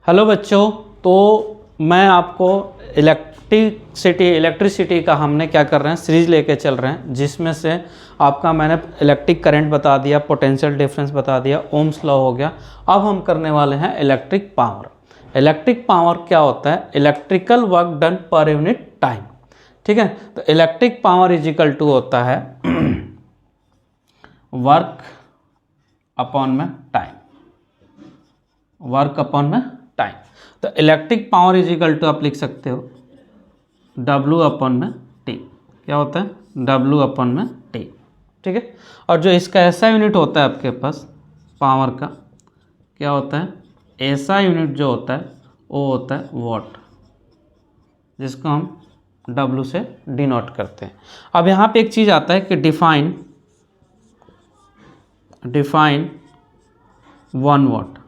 Hello बच्चों, तो मैं आपको इलेक्ट्रिसिटी का हमने क्या कर रहे हैं सीरीज लेके चल रहे हैं, जिसमें से आपका मैंने इलेक्ट्रिक करंट बता दिया, पोटेंशियल डिफरेंस बता दिया, ओम्स लॉ हो गया। अब हम करने वाले हैं इलेक्ट्रिक पावर। इलेक्ट्रिक पावर क्या होता है? Electrical work done per unit time. ठीक है, तो electric power is equal to होता है वर्क अपॉन में टाइम, वर्क अपॉन में टाइम। तो electric power is equal to आप लिख सकते हो W अपॉन में T। क्या होता है? W अपॉन में T। ठीक है, और जो इसका ऐसा यूनिट होता है आपके पास पावर का, क्या होता है? ऐसा यूनिट जो होता है वो होता है वॉट, जिसको हम W से डिनोट करते हैं। अब यहाँ पे एक चीज़ आता है कि डिफाइन 1 वॉट।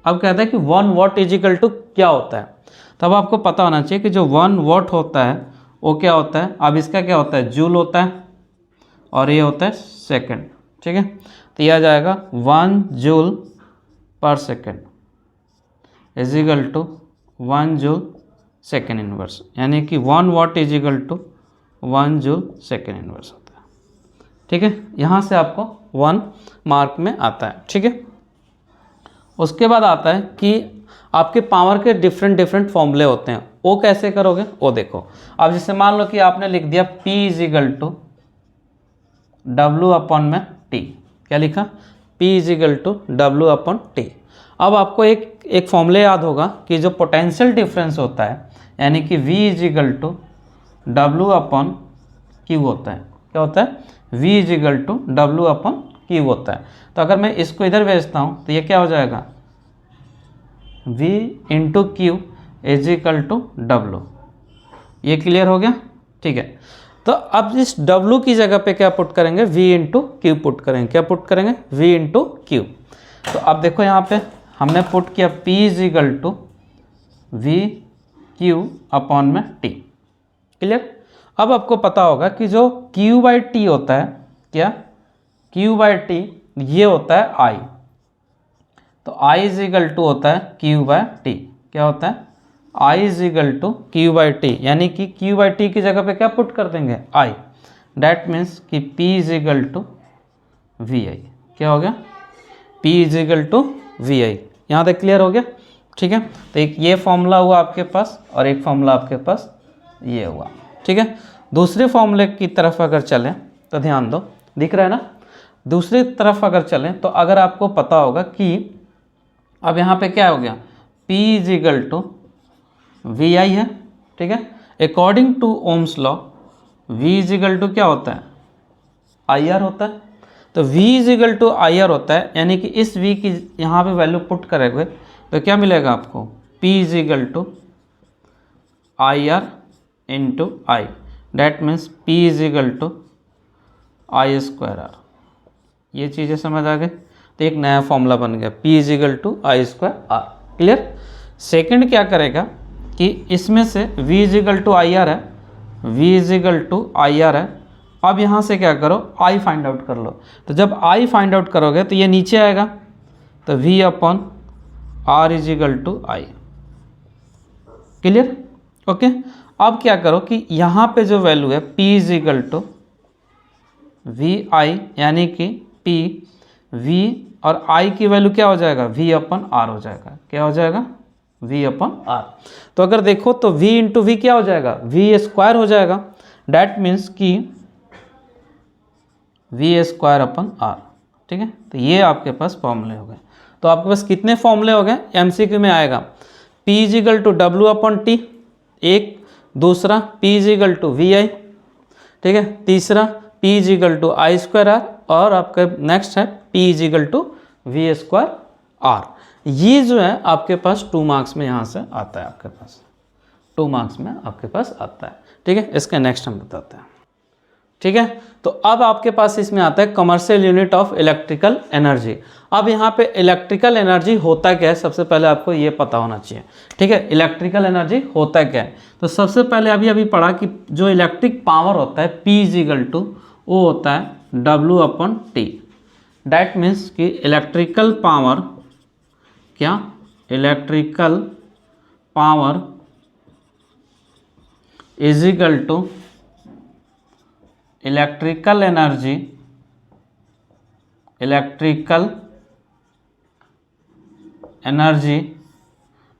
अब कहता है कि 1 वॉट इज इक्वल टू क्या होता है। तब आपको पता होना चाहिए कि जो 1 वॉट होता है वो क्या होता है। अब इसका क्या होता है? जूल होता है, और ये होता है सेकंड। ठीक है, तो यह आ जाएगा 1 joule per second is equal to 1 joule second inverse, यानी कि 1 watt is equal to 1 joule second inverse होता है। ठीक है, यहाँ से आपको 1 मार्क में आता है। ठीक है, उसके बाद आता है कि आपके पावर के डिफरेंट फॉर्मूले होते हैं। वो कैसे करोगे वो देखो। अब जैसे मान लो कि आपने लिख दिया P is equal to W upon में T। क्या लिखा? P is equal to W upon T। अब आपको एक फॉर्मूले याद होगा कि जो पोटेंशियल डिफरेंस होता है, यानी कि V is equal to W upon Q होता है। क्या होता है? V is equal to W upon Q होता है। तो अगर मैं इसको इधर भेजता हूँ तो ये क्या हो जाएगा? V into Q is equal to W। ये क्लियर हो गया? ठीक है, तो अब इस W की जगह पे क्या पुट करेंगे? V इंटू क्यू पुट करेंगे। क्या पुट करेंगे? V into Q. तो अब देखो यहाँ पे हमने पुट किया P is equal to V Q upon में T। क्लियर? अब आपको पता होगा कि जो Q बाई T होता है, क्या Q बाई T ये होता है I। तो I इज इक्वल टू होता है Q बाई T। क्या होता है? I is equal to Q by T, यानी कि Q बाई T की जगह पे क्या पुट कर देंगे? I। डैट मीन्स कि P is equal to VI। क्या हो गया? P is equal to VI। यहाँ तक क्लियर हो गया? ठीक है, तो एक ये फॉर्मूला हुआ आपके पास और एक फॉर्मूला आपके पास ये हुआ। ठीक है, दूसरे फॉर्मूले की तरफ अगर चलें तो ध्यान दो, दिख रहा है ना? दूसरी तरफ अगर चलें तो अगर आपको पता होगा कि अब यहाँ पे क्या हो गया? P is equal to VI है। ठीक है, according to Ohm's law V is equal to क्या होता है? IR होता है। तो V is equal to IR होता है, यानी कि इस V की यहाँ पे वैल्यू पुट करेंगे तो क्या मिलेगा आपको? P is equal to IR into I। That means P is equal to I square R। ये चीज़ें समझ आ गई? तो एक नया फॉर्मूला बन गया P is equal to I square R। Clear? Second क्या करेगा कि इसमें से V is equal to IR है, V is equal to IR है। अब यहाँ से क्या करो? I फाइंड आउट कर लो। तो जब I फाइंड आउट करोगे तो ये नीचे आएगा, तो V upon R is equal to I। Clear? Okay, अब क्या करो कि यहाँ पे जो वैल्यू है P is equal to VI, यानी कि P V और I की वैल्यू क्या हो जाएगा? V अपन R हो जाएगा। क्या हो जाएगा? V अपन R। तो अगर देखो तो V इंटू V क्या हो जाएगा? V स्क्वायर हो जाएगा। डैट मीन्स कि V स्क्वायर अपन R। ठीक है, तो ये आपके पास फॉर्मूले हो गए। तो आपके पास कितने फॉर्मूले हो गए? MCQ में आएगा P is equal to W upon T, एक। दूसरा P is equal to VI। ठीक है, तीसरा P is equal to I square R, और आपका नेक्स्ट है P is equal to V square R। ये जो है आपके पास 2 मार्क्स में यहाँ से आता है, आपके पास 2 मार्क्स में आपके पास आता है। ठीक है, इसका नेक्स्ट हम बताते हैं। ठीक है, तो अब आपके पास इसमें आता है commercial unit of electrical energy. अब यहाँ पे इलेक्ट्रिकल एनर्जी होता क्या है, सबसे पहले आपको ये पता होना चाहिए। ठीक है, इलेक्ट्रिकल एनर्जी होता क्या है? तो सबसे पहले अभी पढ़ा कि जो इलेक्ट्रिक पावर होता है P इज इक्वल टू वो होता है W upon T। That means कि इलेक्ट्रिकल पावर, क्या electrical power is equal to electrical energy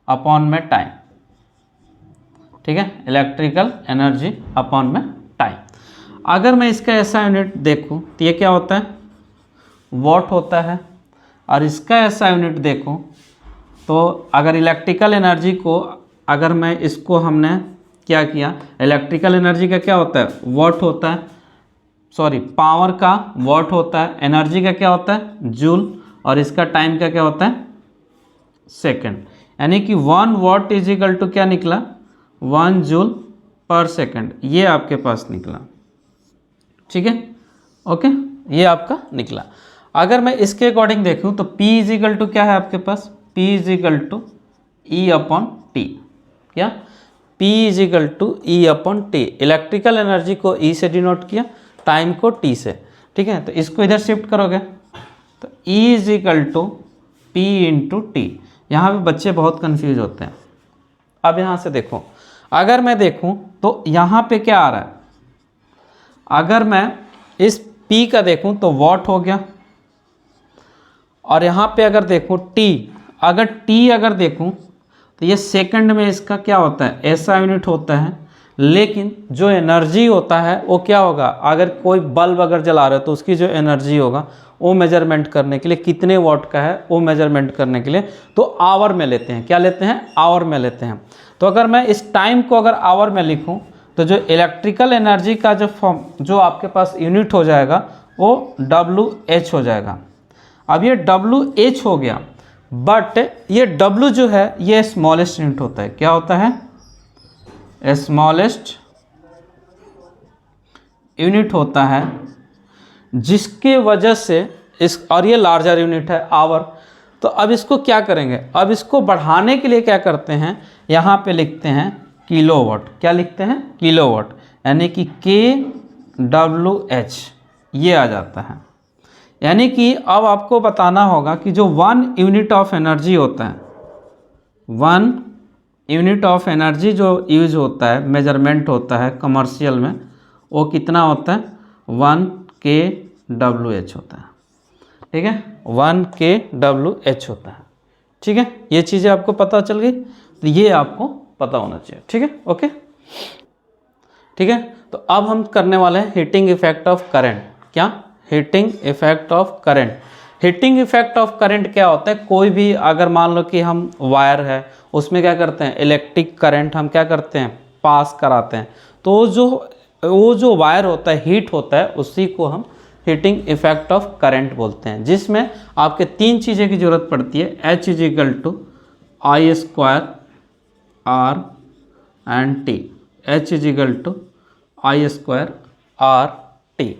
upon में टाइम। ठीक है, इलेक्ट्रिकल एनर्जी अपॉन में टाइम। अगर मैं इसका ऐसा यूनिट देखूं तो ये क्या होता है, वॉट होता है। और इसका ऐसा यूनिट देखूं तो अगर इलेक्ट्रिकल एनर्जी को, अगर मैं इसको हमने क्या किया, इलेक्ट्रिकल एनर्जी का क्या होता है, वॉट होता है, सॉरी पावर का वॉट होता है, एनर्जी का क्या होता है, जूल, और इसका टाइम का क्या होता है, सेकंड। यानी कि 1 वॉट इज इक्वल टू क्या निकला, 1 जूल पर सेकंड। ये आपके पास निकला। ठीक है, ओके, ये आपका निकला। अगर मैं इसके अकॉर्डिंग देखूं तो P इज इक्वल टू क्या है आपके पास, P is equal to E upon T. क्या, P is equal to E upon T. Electrical energy को E से डिनोट किया, टाइम को T से। ठीक है, तो इसको इधर शिफ्ट करोगे तो E is equal to P into T. यहाँ पे बच्चे बहुत कंफ्यूज होते हैं। अब यहाँ से देखो, अगर मैं देखूँ तो यहाँ पे क्या आ रहा है, अगर मैं इस P का देखूँ तो वॉट हो गया, और यहाँ पे अगर देखूँ T, अगर T अगर देखूँ तो ये सेकंड में इसका क्या होता है, ऐसा यूनिट होता है। लेकिन जो एनर्जी होता है वो क्या होगा, अगर कोई बल्ब अगर जला रहे हो तो उसकी जो एनर्जी होगा वो मेजरमेंट करने के लिए, कितने वॉट का है वो मेजरमेंट करने के लिए तो आवर में लेते हैं। क्या लेते हैं, आवर में लेते हैं। तो अगर मैं इस टाइम को अगर आवर में लिखूं तो जो इलेक्ट्रिकल एनर्जी का जो फॉर्म, जो आपके पास यूनिट हो जाएगा वो WH हो जाएगा। अब ये WH हो गया, बट ये W जो है ये स्मॉलेस्ट यूनिट होता है। क्या होता है, स्मॉलेस्ट यूनिट होता है, जिसके वजह से इस, और ये लार्जर यूनिट है आवर। तो अब इसको क्या करेंगे, अब इसको बढ़ाने के लिए क्या करते हैं, यहाँ पे लिखते हैं किलोवाट। क्या लिखते हैं, किलोवाट, यानी कि KWH ये आ जाता है। यानी कि अब आपको बताना होगा कि जो 1 यूनिट ऑफ एनर्जी होता है, 1 यूनिट ऑफ एनर्जी जो यूज होता है, मेजरमेंट होता है कमर्शियल में, वो कितना होता है, 1 kWh होता है। ठीक है, 1 kWh होता है। ठीक है, ये चीज़ें आपको पता चल गई, तो ये आपको पता होना चाहिए। ठीक है, ओके, ठीक है। तो अब हम करने वाले हैं हीटिंग इफेक्ट ऑफ करंट। क्या, heating effect of current. Heating effect of current क्या होता है, कोई भी अगर मान लो कि हम वायर है, उसमें क्या करते हैं, इलेक्ट्रिक करंट हम क्या करते हैं, पास कराते हैं। तो वो जो वायर होता है, हीट होता है, उसी को हम हीटिंग इफेक्ट ऑफ करंट बोलते हैं, जिसमें आपके 3 चीज़ें की जरूरत पड़ती है, H is equal to I square R and T। H is equal to I square R T।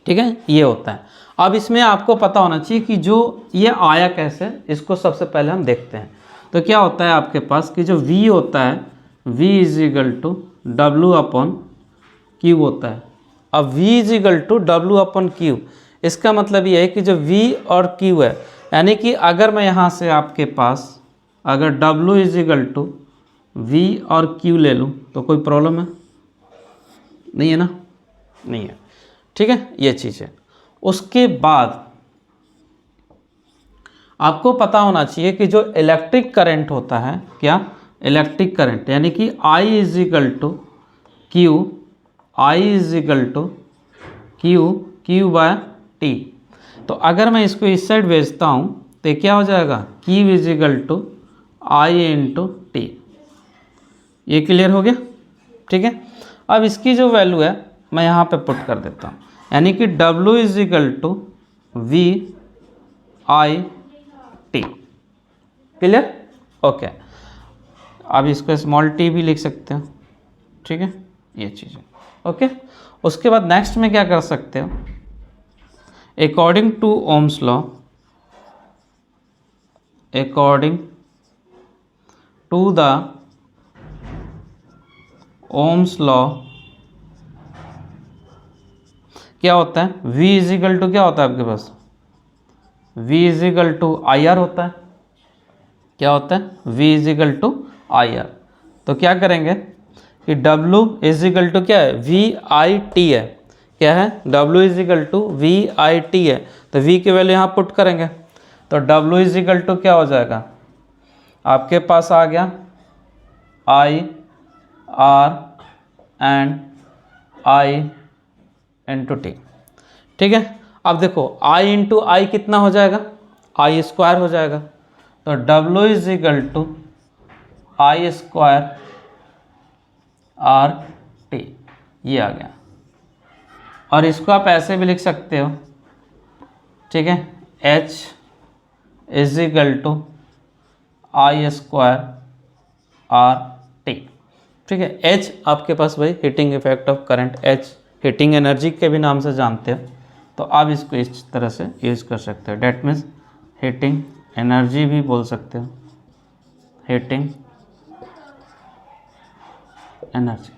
ठीक है, ये होता है। अब इसमें आपको पता होना चाहिए कि जो ये आया कैसे, इसको सबसे पहले हम देखते हैं। तो क्या होता है आपके पास कि जो V होता है, V is equal to W upon Q होता है। अब V is equal to W upon Q, इसका मतलब ये है कि जो V और Q है, यानी कि अगर मैं यहाँ से आपके पास अगर W is equal to V और Q ले लूँ तो कोई प्रॉब्लम है, नहीं है ना, नहीं है। ठीक है, ये चीज़ है। उसके बाद आपको पता होना चाहिए कि जो इलेक्ट्रिक करंट होता है, क्या, इलेक्ट्रिक करंट, यानी कि I is equal to Q, I is equal to Q by T। तो अगर मैं इसको इस साइड भेजता हूँ तो क्या हो जाएगा, Q is equal to I into T। ये क्लियर हो गया। ठीक है, अब इसकी जो वैल्यू है मैं यहाँ पे पुट कर देता हूँ, यानी कि W is equal to V I T। Clear, okay. अब इसको स्मॉल t भी लिख सकते हो। ठीक है, ये चीज़ है, ओके। उसके बाद नेक्स्ट में क्या कर सकते हो, according to Ohm's law, according to the Ohm's law क्या होता है, V इज इक्वल टू क्या होता है आपके पास, V is equal to IR होता है। क्या होता है, V is equal to IR। तो क्या करेंगे कि W इज इक्वल टू क्या है, VIT है, क्या है, W is equal to VIT है, तो V की वैल्यू यहाँ पुट करेंगे, तो W इज इक्वल टू क्या हो जाएगा, आपके पास आ गया IR and I into T. ठीक है, अब देखो I इंटू आई कितना हो जाएगा, I स्क्वायर हो जाएगा, तो W is equal to I square RT, ये आ गया। और इसको आप ऐसे भी लिख सकते हो, ठीक है, H is equal to I square RT। ठीक है, H आपके पास भाई heating effect of current, H heating energy के भी नाम से जानते हो, तो आप इसको इस तरह से यूज कर सकते हो, डेट मीन्स हीटिंग एनर्जी भी बोल सकते हो, हीटिंग एनर्जी।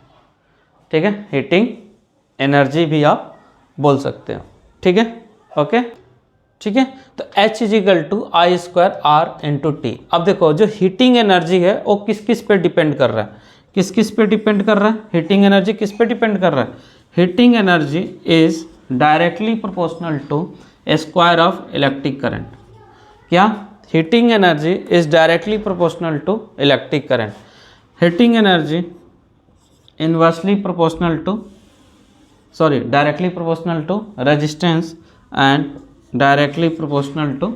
ठीक है, हीटिंग एनर्जी भी आप बोल सकते हो। ठीक है, ओके, ठीक है। तो H is equal to I square R into T. अब देखो जो हीटिंग एनर्जी है वो किस किस पे डिपेंड कर रहा है, किस किस पे डिपेंड कर रहा है, हीटिंग एनर्जी किस पे डिपेंड कर रहा है, heating energy is directly proportional to square of electric current. क्या, heating energy is directly proportional to electric current, heating energy inversely proportional to, sorry directly proportional to resistance and directly proportional to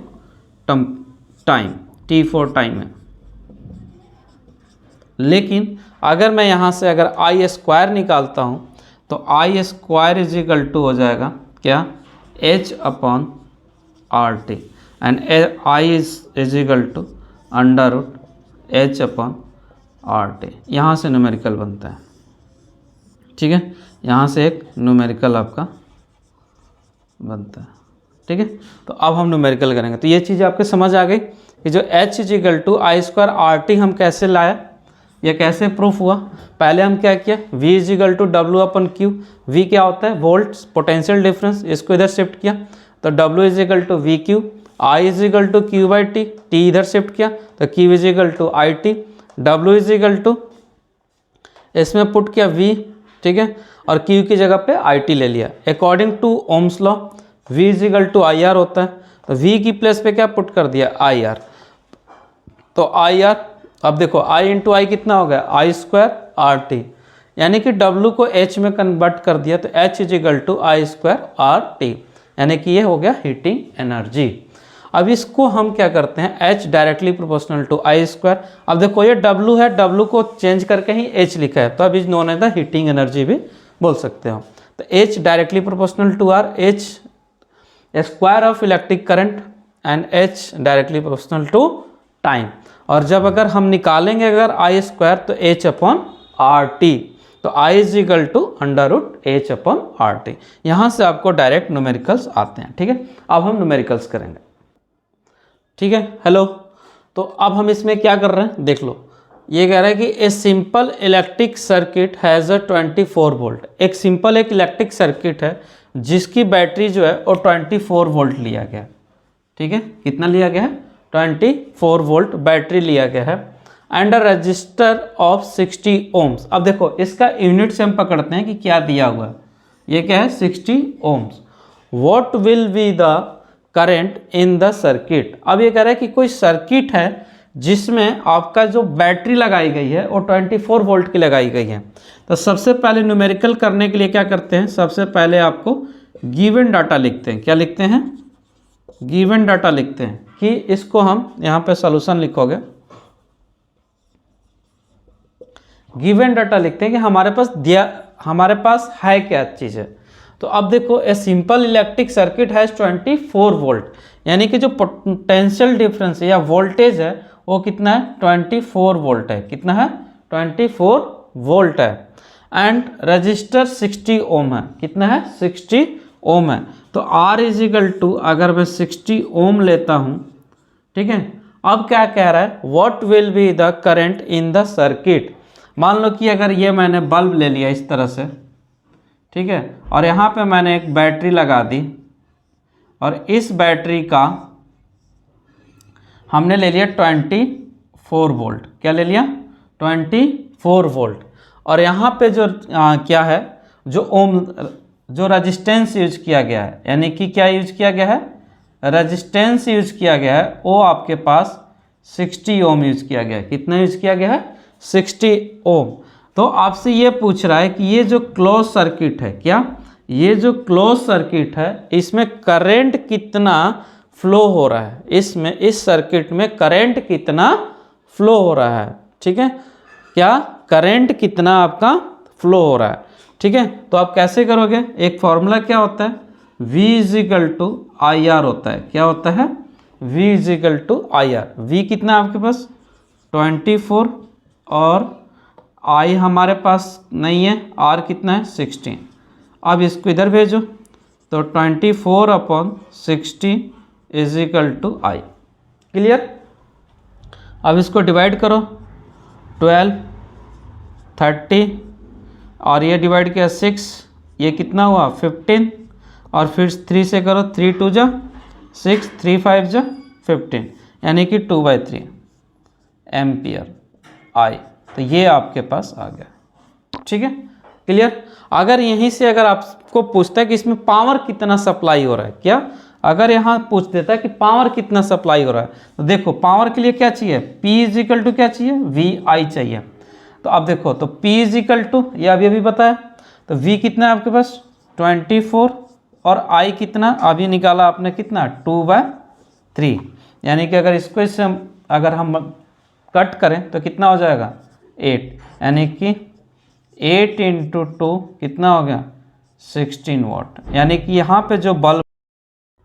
time, T for time है। लेकिन अगर मैं यहाँ से अगर I square निकालता हूँ तो I square is equal to हो जाएगा क्या, H upon RT and I is equal to under root H upon RT। यहाँ से न्यूमेरिकल बनता है। ठीक है, यहाँ से एक न्यूमेरिकल आपका बनता है। ठीक है, तो अब हम न्यूमेरिकल करेंगे। तो ये चीज़ आपके समझ आ गई कि जो H is equal to I square RT हम कैसे लाया, ये कैसे प्रूफ हुआ। पहले हम क्या किया, V is equal to W upon Q, V क्या होता है, वोल्ट पोटेंशियल डिफरेंस, इसको इधर शिफ्ट किया तो W is equal to VQ, I is equal to Q by T, T इधर शिफ्ट किया तो Q is equal to IT, W is equal to इसमें पुट किया V, ठीक है, और Q की जगह पे IT ले लिया। According to Ohm's law V is equal to IR होता है, तो V की प्लेस पे क्या पुट कर दिया, IR, तो IR, अब देखो I इंटू आई कितना हो गया, आई स्क्वायर RT, यानी कि W को H में कन्वर्ट कर दिया तो H is equal to I square RT, यानी कि ये हो गया हीटिंग एनर्जी। अब इसको हम क्या करते हैं, H directly proportional to I square. अब देखो ये W है, W को चेंज करके ही H लिखा है, तो अब is known as the heating energy भी बोल सकते हो। तो H directly proportional to R, H square of electric current and H directly proportional to time. और जब अगर हम निकालेंगे अगर आई स्क्वायर तो H अपॉन RT, तो I is equal to under root H upon RT। यहाँ से आपको डायरेक्ट न्यूमेरिकल्स आते हैं। ठीक है, अब हम न्यूमेरिकल्स करेंगे। ठीक है, हेलो, तो अब हम इसमें क्या कर रहे हैं, देख लो, ये कह रहा है कि a simple electric circuit has a 24 volt. एक सिंपल एक इलेक्ट्रिक सर्किट है जिसकी बैटरी जो है वो 24 वोल्ट लिया गया है। ठीक है, कितना लिया गया है, 24 वोल्ट बैटरी लिया गया है and a resistor of 60 ohms. अब देखो इसका यूनिट से हम पकड़ते हैं कि क्या दिया हुआ है, ये क्या है, 60 ohms. What will be the current in the circuit. अब ये कह रहा है कि कोई सर्किट है जिसमें आपका जो बैटरी लगाई गई है वो 24 वोल्ट की लगाई गई है। तो सबसे पहले न्यूमेरिकल करने के लिए क्या करते हैं, सबसे पहले आपको गिवन डाटा लिखते हैं। क्या लिखते हैं, गिवन डाटा लिखते हैं कि इसको हम यहाँ पे सॉल्यूशन लिखोगे, गिवन डाटा लिखते हैं कि हमारे पास है क्या चीज़ है। तो अब देखो a simple electric circuit has 24 volt, यानी कि जो पोटेंशियल डिफरेंस है या वोल्टेज है वो कितना है, 24 वोल्ट है। कितना है, 24 वोल्ट है एंड रजिस्टर 60 ओम है। कितना है, 60 ओम है। तो R इज इक्वल टू, अगर मैं 60 ओम लेता हूँ, ठीक है, अब क्या कह रहा है, what will be the current in the circuit. मान लो कि अगर ये मैंने बल्ब ले लिया इस तरह से, ठीक है, और यहाँ पे मैंने एक बैटरी लगा दी और इस बैटरी का हमने ले लिया 24 वोल्ट। क्या ले लिया, 24 वोल्ट। और यहाँ पे जो क्या है, जो ओम जो रजिस्टेंस यूज किया गया है, यानी कि क्या यूज किया गया है, रजिस्टेंस यूज किया गया है, वो आपके पास 60 ओम यूज किया गया है। कितना यूज किया गया है, 60 ओम। तो आपसे ये पूछ रहा है कि ये जो क्लोज सर्किट है, क्या ये जो क्लोज सर्किट है इसमें करंट कितना फ्लो हो रहा है, इसमें इस सर्किट में करंट कितना फ्लो हो रहा है, ठीक है, क्या करंट कितना आपका फ्लो हो रहा है, ठीक है। तो आप कैसे करोगे, एक फॉर्मूला क्या होता है, V is equal to I R होता है। क्या होता है, V is equal to I R. V कितना है आपके पास 24 और I हमारे पास नहीं है, R कितना है 16। अब इसको इधर भेजो तो 24/60 इजिकल टू आई। क्लियर। अब इसको डिवाइड करो 12, 30 और ये डिवाइड किया 6, ये कितना हुआ 15 और फिर 3 से करो, 3 2 जा 6, 3 5 जा 15, यानी कि 2/3 एम्पियर आई। तो ये आपके पास आ गया, ठीक है, क्लियर। अगर यहीं से अगर आपको पूछता है कि इसमें पावर कितना सप्लाई हो रहा है, क्या अगर यहाँ पूछ देता है कि पावर कितना सप्लाई हो रहा है, तो देखो पावर के लिए क्या चाहिए, P इजिकल टू क्या चाहिए, VI चाहिए। तो अब देखो, तो P इजिकल टू ये अभी बताया, तो V कितना है आपके पास 24 और I कितना अभी निकाला आपने कितना 2/3, यानी कि अगर इसको इससे अगर हम कट करें तो कितना हो जाएगा 8, यानी कि 8 × 2 कितना हो गया 16 वाट, यानी कि यहाँ पे जो बल्ब,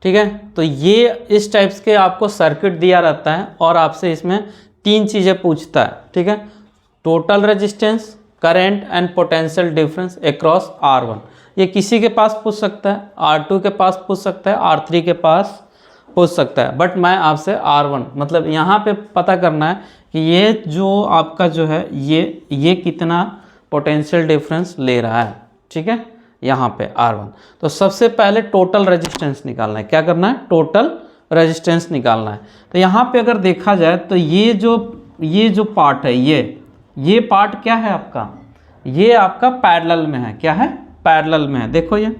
ठीक है। तो ये इस टाइप्स के आपको सर्किट दिया रहता है और आपसे इसमें 3 चीज़ें पूछता है, ठीक है, total resistance, current and potential difference across R1। ये किसी के पास पूछ सकता है, R2 के पास पूछ सकता है, R3 के पास पूछ सकता है, बट मैं आपसे R1 मतलब यहाँ पे पता करना है कि ये जो आपका जो है ये कितना पोटेंशियल डिफरेंस ले रहा है, ठीक है, यहाँ पे R1। तो सबसे पहले टोटल रेजिस्टेंस निकालना है, क्या करना है, टोटल रेजिस्टेंस निकालना है। तो यहाँ पे अगर देखा जाए तो ये जो पार्ट है, ये पार्ट क्या है आपका, ये आपका पैरेलल में है, क्या है, पैरेलल में है। देखो ये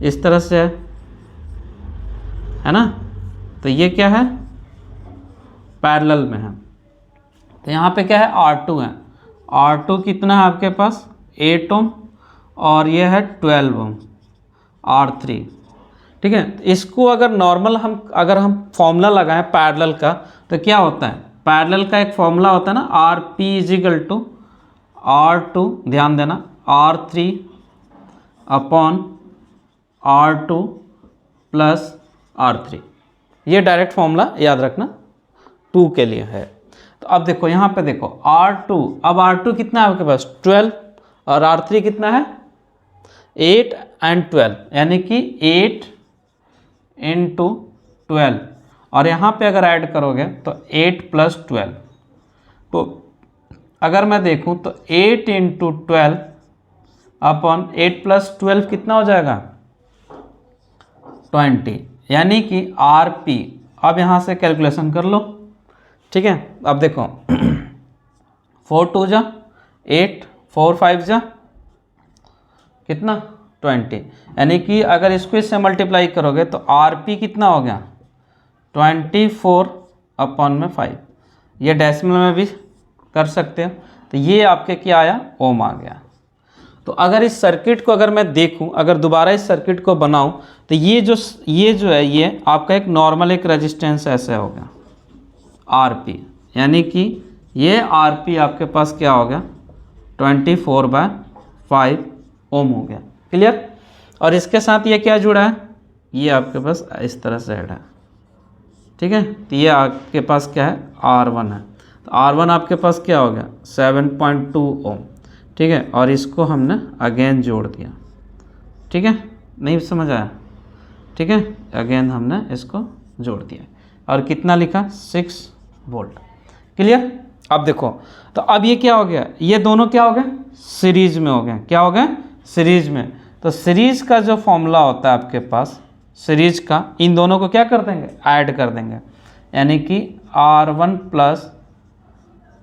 इस तरह से है ना, तो ये क्या है, पैरेलल में है। तो यहाँ पे क्या है, R2 है, R2 कितना है आपके पास 8 ओम और ये है 12 ओम R3, ठीक है। इसको अगर नॉर्मल अगर हम फॉर्मूला लगाएं पैरेलल का, तो क्या होता है, पैरेलल का एक फॉर्मूला होता है ना, RP इजिकल टू R2, ध्यान देना, R3 upon R2 plus R3, ये डायरेक्ट फॉर्मूला याद रखना 2 के लिए है। तो अब देखो यहाँ पे देखो R2, अब R2 कितना है आपके पास 12 और R3 कितना है 8 and 12, यानी कि 8 × 12 और यहाँ पे अगर ऐड करोगे तो 8 + 12, तो अगर मैं देखूँ तो 8 × 12 अपॉन 8 + 12 कितना हो जाएगा 20, यानी कि RP। अब यहाँ से कैलकुलेशन कर लो, ठीक है। अब देखो 4 2 जा 8, 4 5 जा कितना 20, यानी कि अगर इसको इससे मल्टीप्लाई करोगे तो RP कितना हो गया 24/5। ये डेसिमल में भी कर सकते हो, तो ये आपके क्या आया, ओम आ गया। तो अगर इस सर्किट को अगर मैं देखूं, अगर दोबारा इस सर्किट को बनाऊं, तो ये जो है ये आपका एक नॉर्मल एक रेजिस्टेंस ऐसे हो गया RP, यानी कि ये RP आपके पास क्या हो गया 24/5 ओम हो गया, क्लियर। और इसके साथ ये क्या जुड़ा है, ये आपके पास इस तरह से ऐड है, ठीक है। तो ये आपके पास क्या है R1 है, तो R1 आपके पास क्या हो गया 7.2 ओम, ठीक है। और इसको हमने अगेन जोड़ दिया, ठीक है, नहीं समझ आया, ठीक है, अगेन हमने इसको जोड़ दिया और कितना लिखा 6 वोल्ट, क्लियर। अब देखो, तो अब ये क्या हो गया, ये दोनों क्या हो गए सीरीज में हो गए, क्या हो गए सीरीज में। तो सीरीज का जो फॉर्मूला होता है आपके पास सीरीज का, इन दोनों को क्या कर देंगे ऐड कर देंगे, यानी कि R1 +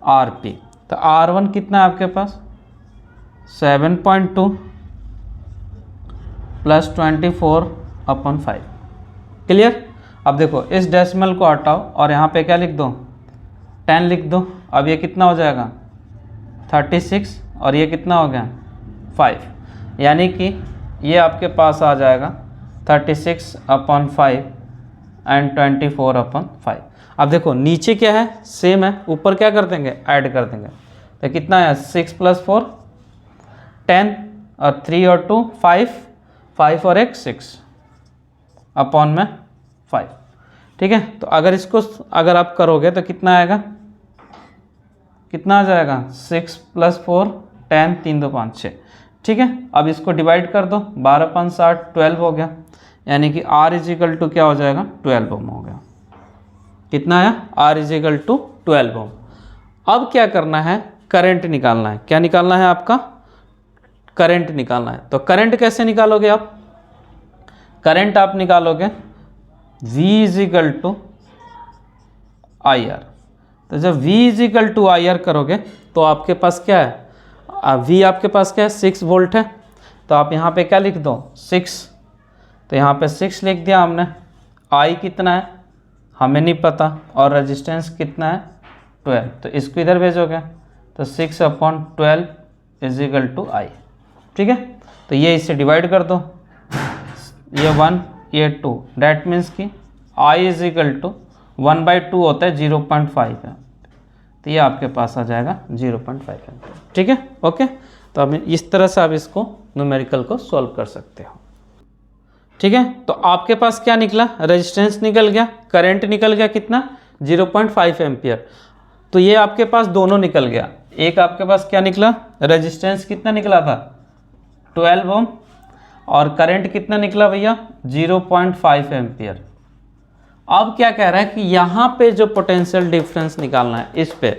RP। तो R1 कितना है आपके पास 7.2 प्लस 24/5। क्लियर। अब देखो इस डेसिमल को हटाओ और यहाँ पे क्या लिख दो 10 लिख दो। अब ये कितना हो जाएगा 36 और ये कितना हो गया 5, यानी कि ये आपके पास आ जाएगा 36/5 एंड 24/5। अब देखो नीचे क्या है सेम है, ऊपर क्या कर देंगे ऐड कर देंगे। तो कितना है 6 + 4 10 और 3 और 2 5 और 1 6 अपॉन में 5। ठीक है। तो अगर इसको अगर आप करोगे तो कितना आएगा, कितना आ जाएगा 6 + 4 10 3 2 5 6। ठीक है। अब इसको डिवाइड कर दो 12/5 12 हो गया, यानी कि R = क्या हो जाएगा 12 ओम हो गया। कितना आया R = 12 ओम। अब क्या करना है करंट निकालना है। क्या निकालना है आपका करंट निकालना है। तो करंट कैसे निकालोगे आप, करंट आप निकालोगे V = IR। तो जब V = IR करोगे तो आपके पास क्या है V आपके पास क्या है 6 वोल्ट है। तो आप यहाँ पे क्या लिख दो 6, तो यहाँ पे 6 लिख दिया हमने। I कितना है हमें नहीं पता और रेजिस्टेंस कितना है 12, तो इसको इधर भेजोगे तो 6/12 = I। ठीक है। तो ये इससे डिवाइड कर दो, ये 1 ये 2, डैट मीन्स कि I = 1/2 होता है 0.5 है। तो ये आपके पास आ जाएगा 0.5 एम्पीयर। ठीक है। ओके। तो अब इस तरह से आप इसको न्यूमेरिकल को सॉल्व कर सकते हो। ठीक है। तो आपके पास क्या निकला रेजिस्टेंस निकल गया, करंट निकल गया कितना 0.5 एम्पीयर। तो ये आपके पास दोनों निकल गया। एक आपके पास क्या निकला रेजिस्टेंस कितना निकला था 12 ओम और करंट कितना निकला भैया 0.5 एम्पीयर। अब क्या कह रहा है कि यहाँ पे जो पोटेंशियल डिफरेंस निकालना है इस पे,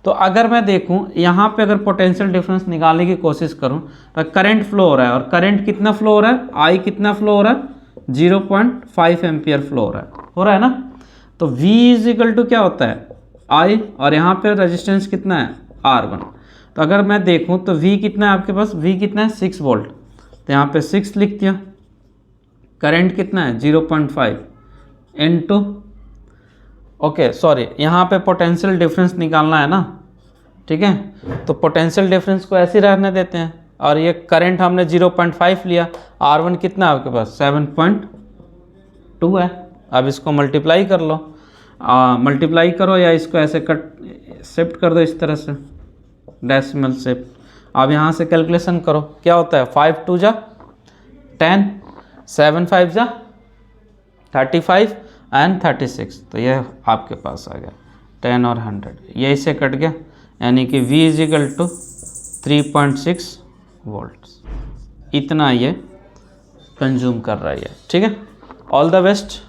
तो अगर मैं देखूँ यहाँ पे अगर पोटेंशियल डिफरेंस निकालने की कोशिश करूँ तो करंट फ्लो हो रहा है और करंट कितना फ्लो हो रहा है I कितना फ्लो हो रहा है 0.5 एम्पीयर फ्लो हो रहा है ना। तो V = क्या होता है I और यहाँ पे रेजिस्टेंस कितना है R1। तो अगर मैं देखूँ तो V कितना है आपके पास, V कितना है 6 वोल्ट, तो यहाँ पे 6 लिख दिया। करंट कितना है 0.5 इनटू ओके सॉरी यहाँ पे पोटेंशियल डिफरेंस निकालना है ना। ठीक है। तो पोटेंशियल डिफरेंस को ऐसे ही रहने देते हैं और ये करंट हमने 0.5 लिया, R1 कितना है आपके पास 7.2 है। अब इसको मल्टीप्लाई कर लो, मल्टीप्लाई करो या इसको ऐसे कट शिफ्ट कर दो इस तरह से डेसिमल शिफ्ट। अब यहाँ से कैलकुलेशन करो क्या होता है 5 2 = 10 7 5 = 35 एंड 36। तो ये आपके पास आ गया 10 और 100, ये इससे कट गया, यानी कि V = 3.6 वोल्ट। इतना ये कंज्यूम कर रहा है। ठीक है। All the best.